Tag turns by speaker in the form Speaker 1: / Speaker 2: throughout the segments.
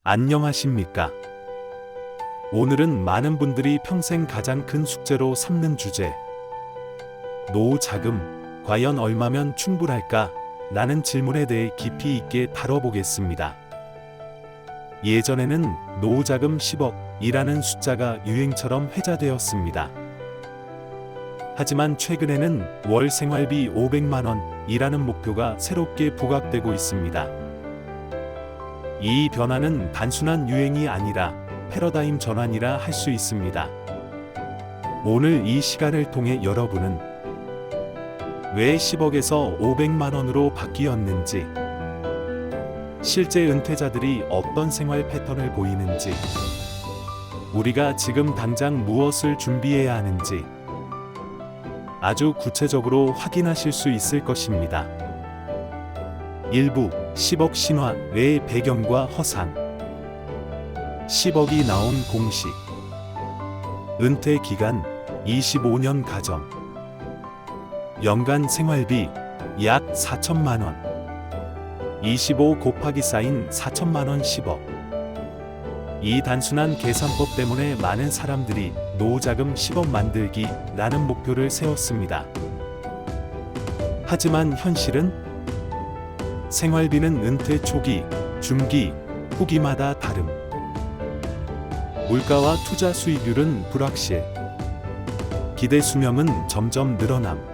Speaker 1: 안녕하십니까? 오늘은 많은 분들이 평생 가장 큰 숙제로 삼는 주제, 노후 자금, 과연 얼마면 충분할까? 라는 질문에 대해 깊이 있게 다뤄보겠습니다. 예전에는 노후 자금 10억이라는 숫자가 유행처럼 회자되었습니다. 하지만 최근에는 월 생활비 500만 원이라는 목표가 새롭게 부각되고 있습니다. 이 변화는 단순한 유행이 아니라 패러다임 전환이라 할 수 있습니다. 오늘 이 시간을 통해 여러분은 왜 10억에서 500만 원으로 바뀌었는지, 실제 은퇴자들이 어떤 생활 패턴을 보이는지, 우리가 지금 당장 무엇을 준비해야 하는지 아주 구체적으로 확인하실 수 있을 것입니다. 일부 10억 신화의 배경과 허상. 10억이 나온 공식. 은퇴 기간 25년 가정. 연간 생활비 약 4천만 원. 25 곱하기 사인 4천만 원 10억. 이 단순한 계산법 때문에 많은 사람들이 노후자금 10억 만들기라는 목표를 세웠습니다. 하지만 현실은 생활비는 은퇴 초기, 중기, 후기마다 다름. 물가와 투자 수익률은 불확실. 기대 수명은 점점 늘어남.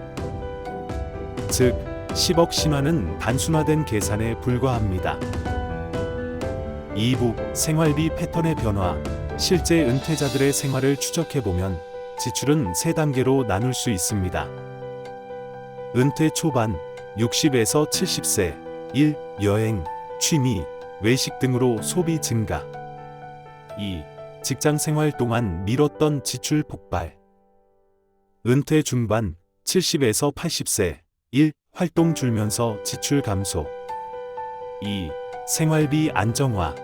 Speaker 1: 즉, 10억 신화는 단순화된 계산에 불과합니다. 2부 생활비 패턴의 변화. 실제 은퇴자들의 생활을 추적해보면 지출은 3단계로 나눌 수 있습니다. 은퇴 초반 60에서 70세 1. 여행, 취미, 외식 등으로 소비 증가. 2. 직장 생활 동안 미뤘던 지출 폭발. 은퇴 중반 70에서 80세 1. 활동 줄면서 지출 감소. 2. 생활비 안정화.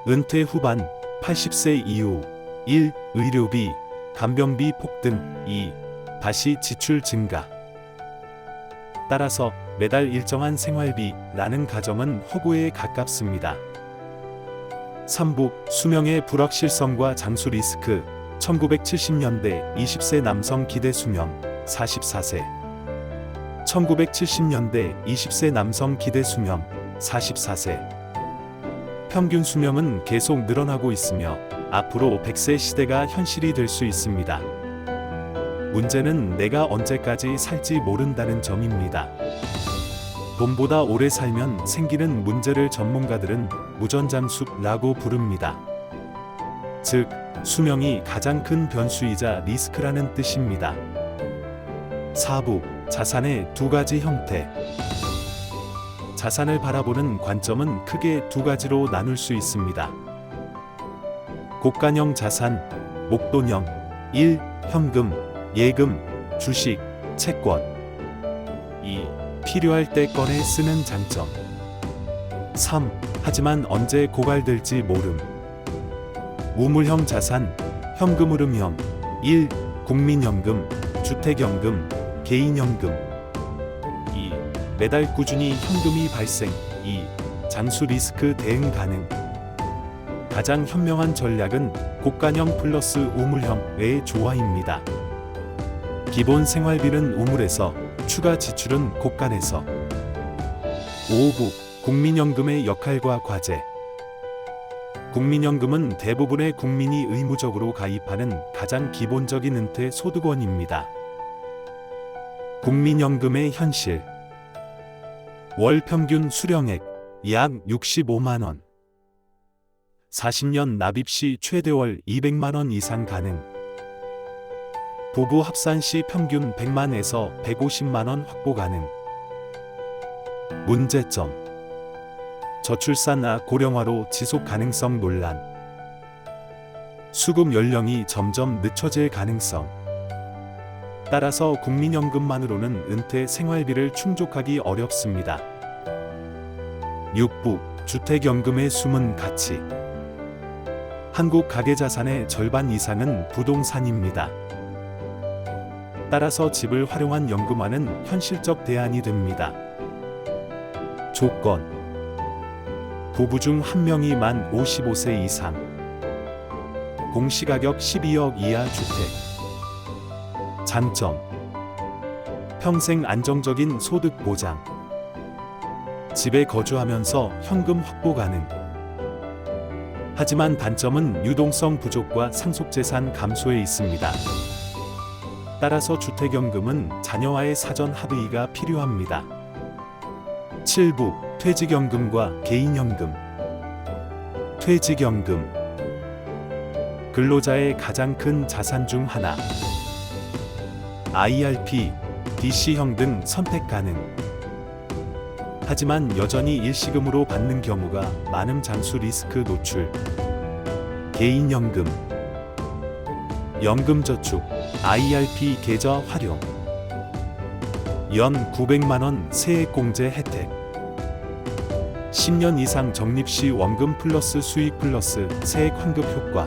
Speaker 1: 은퇴 후반 80세 이후 1. 의료비, 간병비 폭등. 2. 다시 지출 증가. 따라서 매달 일정한 생활비라는 가정은 허구에 가깝습니다. 3부 수명의 불확실성과 장수 리스크. 1970년대 20세 남성 기대 수명 44세. 1970년대 20세 남성 기대 수명 44세. 평균 수명은 계속 늘어나고 있으며 앞으로 100세 시대가 현실이 될 수 있습니다. 문제는 내가 언제까지 살지 모른다는 점입니다. 돈보다 오래 살면 생기는 문제를 전문가들은 무전장수라고 부릅니다. 즉, 수명이 가장 큰 변수이자 리스크라는 뜻입니다. 4부 자산의 두 가지 형태. 자산을 바라보는 관점은 크게 두 가지로 나눌 수 있습니다. 곡간형 자산, 목돈형. 1. 현금, 예금, 주식, 채권. 2. 필요할 때 꺼내 쓰는 장점. 3. 하지만 언제 고갈될지 모름. 우물형 자산, 현금 흐름형. 1. 국민연금, 주택연금, 개인연금. 2. 매달 꾸준히 현금이 발생. 2. 장수 리스크 대응 가능. 가장 현명한 전략은 곡간형 플러스 우물형의 조화입니다. 기본 생활비는 우물에서, 추가 지출은 곡간에서. 5부 국민연금의 역할과 과제. 국민연금은 대부분의 국민이 의무적으로 가입하는 가장 기본적인 은퇴 소득원입니다. 국민연금의 현실. 월 평균 수령액 약 65만 원. 40년 납입 시 최대 월 200만 원 이상 가능. 부부 합산 시 평균 100만에서 150만 원 확보 가능. 문제점. 저출산화 고령화로 지속 가능성 논란. 수급 연령이 점점 늦춰질 가능성. 따라서 국민연금만으로는 은퇴 생활비를 충족하기 어렵습니다. 6부 주택연금의 숨은 가치. 한국 가계자산의 절반 이상은 부동산입니다. 따라서 집을 활용한 연금화는 현실적 대안이 됩니다. 조건. 부부 중 한 명이 만 55세 이상. 공시가격 12억 이하 주택. 장점. 평생 안정적인 소득 보장. 집에 거주하면서 현금 확보 가능. 하지만 단점은 유동성 부족과 상속재산 감소에 있습니다. 따라서 주택연금은 자녀와의 사전 합의가 필요합니다. 7부 퇴직연금과 개인연금. 퇴직연금. 근로자의 가장 큰 자산 중 하나. IRP, DC형 등 선택 가능. 하지만 여전히 일시금으로 받는 경우가 많음. 장수 리스크 노출. 개인연금. 연금저축, IRP 계좌 활용. 연 900만원 세액공제 혜택. 10년 이상 적립 시 원금 플러스 수익 플러스 세액 환급 효과.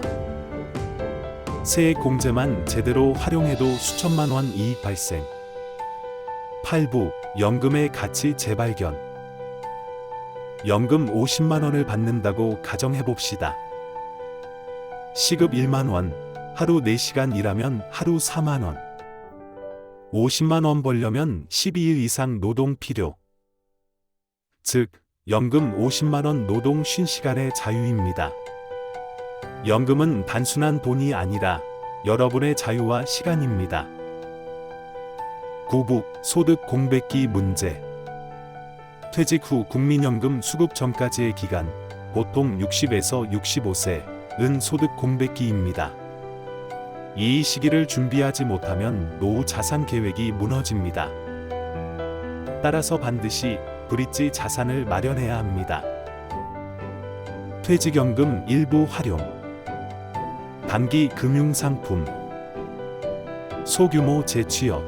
Speaker 1: 세액공제만 제대로 활용해도 수천만원 이익 발생. 8부 연금의 가치 재발견. 연금 50만원을 받는다고 가정해봅시다. 시급 1만원, 하루 4시간 일하면 하루 4만원. 50만원 벌려면 12일 이상 노동 필요. 즉, 연금 50만원 노동 50시간의 자유입니다. 연금은 단순한 돈이 아니라 여러분의 자유와 시간입니다. 9부 소득 공백기 문제. 퇴직 후 국민연금 수급 전까지의 기간, 보통 60에서 65세은 소득 공백기입니다. 이 시기를 준비하지 못하면 노후 자산 계획이 무너집니다. 따라서 반드시 브릿지 자산을 마련해야 합니다. 퇴직연금 일부 활용. 단기 금융상품. 소규모 재취업.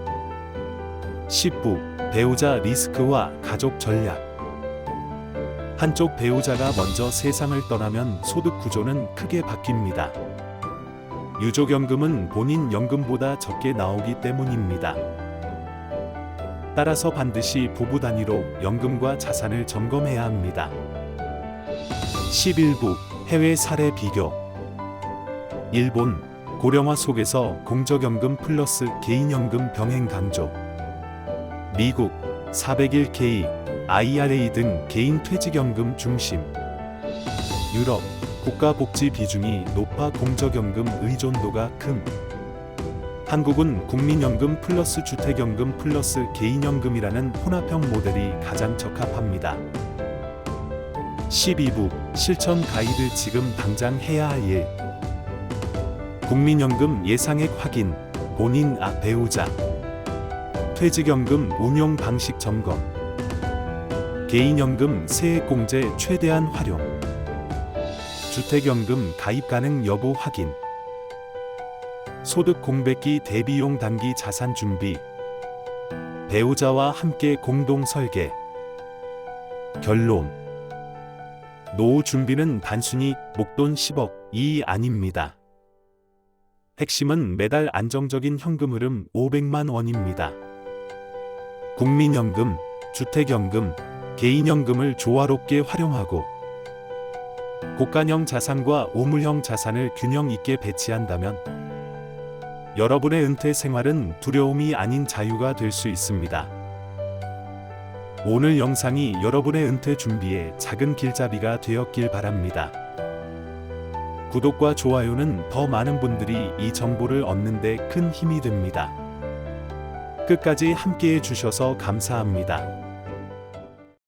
Speaker 1: 10부 배우자 리스크와 가족 전략. 한쪽 배우자가 먼저 세상을 떠나면 소득 구조는 크게 바뀝니다. 유족연금은 본인 연금보다 적게 나오기 때문입니다. 따라서 반드시 부부 단위로 연금과 자산을 점검해야 합니다. 11부 해외 사례 비교. 일본 고령화 속에서 공적연금 플러스 개인연금 병행 강조. 미국 401k, IRA 등 개인 퇴직연금 중심. 유럽 국가복지 비중이 높아 공적연금 의존도가 큼. 한국은 국민연금 플러스 주택연금 플러스 개인연금이라는 혼합형 모델이 가장 적합합니다. 12부 실천 가이드. 지금 당장 해야 할 일. 국민연금 예상액 확인, 본인 배우자. 퇴직연금 운용 방식 점검. 개인연금 세액공제 최대한 활용. 주택연금 가입 가능 여부 확인. 소득 공백기 대비용 단기 자산 준비. 배우자와 함께 공동 설계. 결론. 노후 준비는 단순히 목돈 10억이 아닙니다. 핵심은 매달 안정적인 현금 흐름 500만 원입니다. 국민연금, 주택연금, 개인연금을 조화롭게 활용하고 고가형 자산과 우물형 자산을 균형 있게 배치한다면 여러분의 은퇴 생활은 두려움이 아닌 자유가 될 수 있습니다. 오늘 영상이 여러분의 은퇴 준비에 작은 길잡이가 되었길 바랍니다. 구독과 좋아요는 더 많은 분들이 이 정보를 얻는 데 큰 힘이 됩니다. 끝까지 함께해 주셔서 감사합니다.